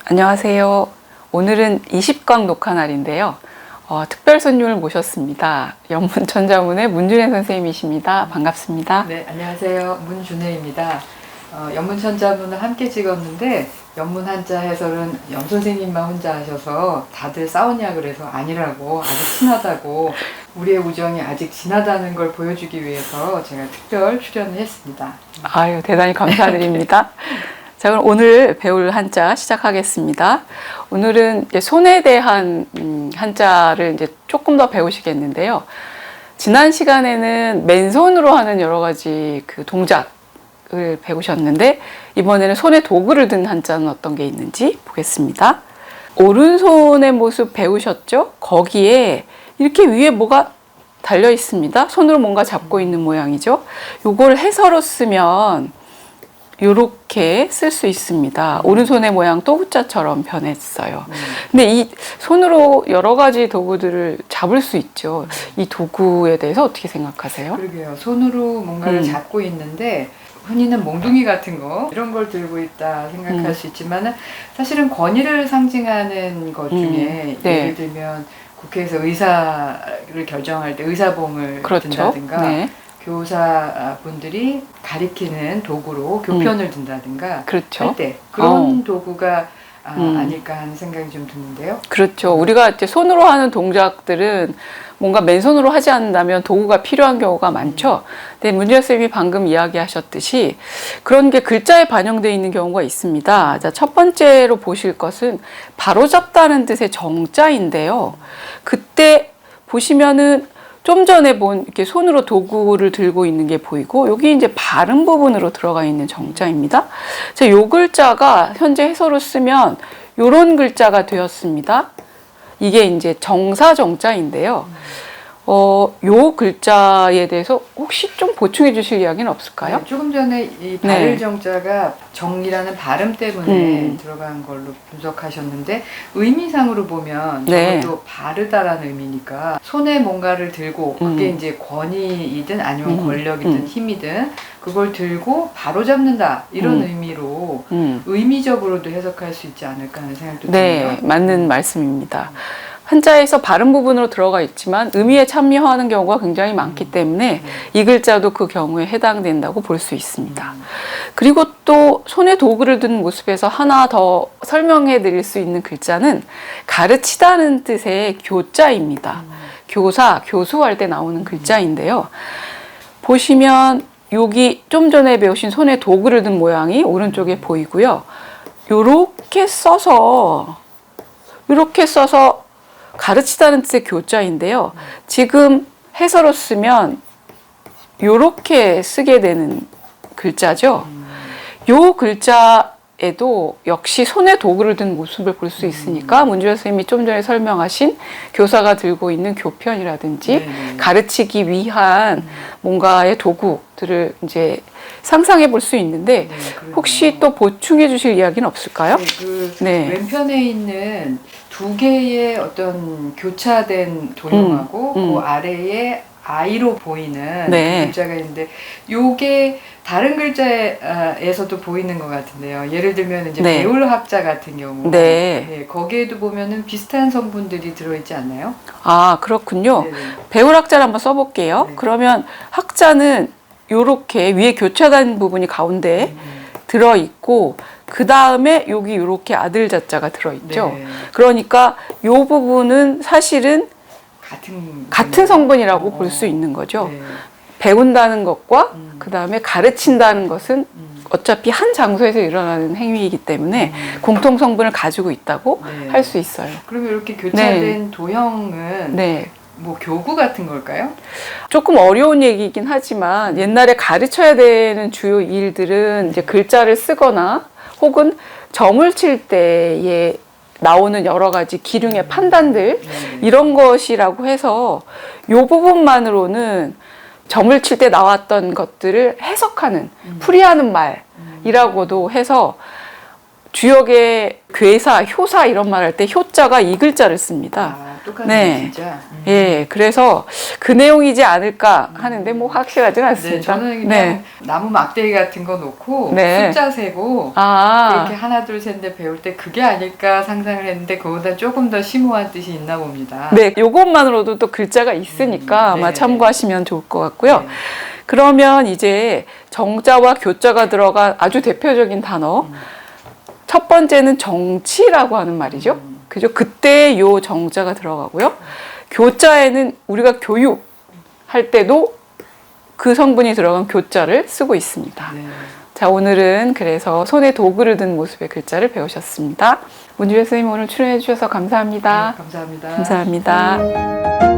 안녕하세요. 오늘은 20강 녹화 날인데요. 특별 손님을 모셨습니다. 연문천자문의 문준혜 선생님이십니다. 반갑습니다. 네, 안녕하세요. 문준혜입니다. 연문천자문을 함께 찍었는데 연문 한자 해설은 연 선생님만 혼자 하셔서 다들 싸웠냐 그래서 아니라고, 아직 친하다고, 우리의 우정이 아직 진하다는 걸 보여주기 위해서 제가 특별 출연을 했습니다. 아유, 대단히 감사드립니다. 자, 그럼 오늘 배울 한자 시작하겠습니다. 오늘은 이제 손에 대한 한자를 이제 조금 더 배우시겠는데요. 지난 시간에는 맨손으로 하는 여러 가지 그 동작을 배우셨는데 이번에는 손에 도구를 든 한자는 어떤 게 있는지 보겠습니다. 오른손의 모습 배우셨죠? 거기에 이렇게 위에 뭐가 달려 있습니다. 손으로 뭔가 잡고 있는 모양이죠. 요걸 해서로 쓰면 요렇게 쓸 수 있습니다. 오른손의 모양 또 후자처럼 변했어요. 근데 이 손으로 여러 가지 도구들을 잡을 수 있죠. 이 도구에 대해서 어떻게 생각하세요? 그러게요. 손으로 뭔가를 잡고 있는데 흔히는 몽둥이 같은 거 이런 걸 들고 있다 생각할 수 있지만 사실은 권위를 상징하는 것 중에 네. 예를 들면 국회에서 의사를 결정할 때 의사봉을 그렇죠. 든다든가 네. 교사분들이 가리키는 도구로 교편을 든다든가 그렇죠. 할 때 그런 도구가 아닐까 하는 생각이 좀 드는데요. 그렇죠. 우리가 이제 손으로 하는 동작들은 뭔가 맨손으로 하지 않는다면 도구가 필요한 경우가 많죠. 근데 문준혜 선생님이 방금 이야기하셨듯이 그런 게 글자에 반영되어 있는 경우가 있습니다. 자, 첫 번째로 보실 것은 바로잡다는 뜻의 정자인데요. 그때 보시면은 좀 전에 본 이렇게 손으로 도구를 들고 있는 게 보이고 여기 이제 발음 부분으로 들어가 있는 정자입니다. 자, 요 글자가 현재 해서로 쓰면 요런 글자가 되었습니다. 이게 이제 정사정자인데요. 요 글자에 대해서 혹시 좀 보충해 주실 이야기는 없을까요? 네, 조금 전에 이 발을 정자가 정이라는 발음 때문에 들어간 걸로 분석하셨는데 의미상으로 보면 저것도 바르다라는 의미니까 손에 뭔가를 들고 그게 이제 권위이든 아니면 권력이든 힘이든 그걸 들고 바로 잡는다 이런 의미로 의미적으로도 해석할 수 있지 않을까 하는 생각도 드네요. 네, 맞는 말씀입니다. 한자에서 발음 부분으로 들어가 있지만 의미에 참여하는 경우가 굉장히 많기 때문에 이 글자도 그 경우에 해당된다고 볼 수 있습니다. 그리고 또 손에 도구를 든 모습에서 하나 더 설명해 드릴 수 있는 글자는 가르치다는 뜻의 교자입니다. 교사, 교수할 때 나오는 글자인데요. 보시면 여기 좀 전에 배우신 손에 도구를 든 모양이 오른쪽에 보이고요. 요렇게 써서 가르치다는 뜻의 교자인데요. 지금 해서로 쓰면 요렇게 쓰게 되는 글자죠. 요 글자에도 역시 손에 도구를 든 모습을 볼 수 있으니까 문준혜 선생님이 좀 전에 설명하신 교사가 들고 있는 교편이라든지 가르치기 위한 뭔가의 도구들을 이제 상상해 볼 수 있는데 혹시 또 보충해 주실 이야기는 없을까요? 왼편에 있는 두 개의 어떤 교차된 도형하고 그 아래에 아이로 보이는 그 글자가 있는데 요게 다른 글자에서도 보이는 것 같은데요. 예를 들면 이제 배울학자 같은 경우 거기에도 보면은 비슷한 성분들이 들어있지 않나요? 아, 그렇군요. 배울학자를 한번 써볼게요. 그러면 학자는 요렇게 위에 교차된 부분이 가운데 들어있고 그 다음에 여기 이렇게 아들 자자가 들어있죠. 그러니까 이 부분은 사실은 같은 성분이라고 볼 수 있는 거죠. 배운다는 것과 그 다음에 가르친다는 것은 어차피 한 장소에서 일어나는 행위이기 때문에 공통 성분을 가지고 있다고 할 수 있어요. 그러면 이렇게 교차된 도형은 뭐 교구 같은 걸까요? 조금 어려운 얘기이긴 하지만 옛날에 가르쳐야 되는 주요 일들은 이제 글자를 쓰거나 혹은 점을 칠 때에 나오는 여러 가지 기륭의 판단들 이런 것이라고 해서 이 부분만으로는 점을 칠 때 나왔던 것들을 해석하는 풀이하는 말이라고도 해서 주역의 괴사, 효사 이런 말 할 때 효자가 이 글자를 씁니다. 아, 똑같네, 네. 진짜. 예, 그래서 그 내용이지 않을까 하는데 뭐 확실하지는 네, 않습니다. 저는 그냥 나무 막대기 같은 거 놓고 네. 숫자 세고 아, 이렇게 하나 둘 셋 넷 배울 때 그게 아닐까 상상을 했는데 그거보다 조금 더 심오한 뜻이 있나 봅니다. 네, 요것만으로도 또 글자가 있으니까 아마 네. 참고하시면 좋을 것 같고요. 네. 그러면 이제 정자와 교자가 들어간 아주 대표적인 단어. 첫 번째는 정치라고 하는 말이죠. 그죠? 그때 요 정자가 들어가고요. 교자에는 우리가 교육할 때도 그 성분이 들어간 교자를 쓰고 있습니다. 네. 자, 오늘은 그래서 손에 도구를 든 모습의 글자를 배우셨습니다. 문주혜 선생님 오늘 출연해 주셔서 감사합니다. 감사합니다. 감사합니다.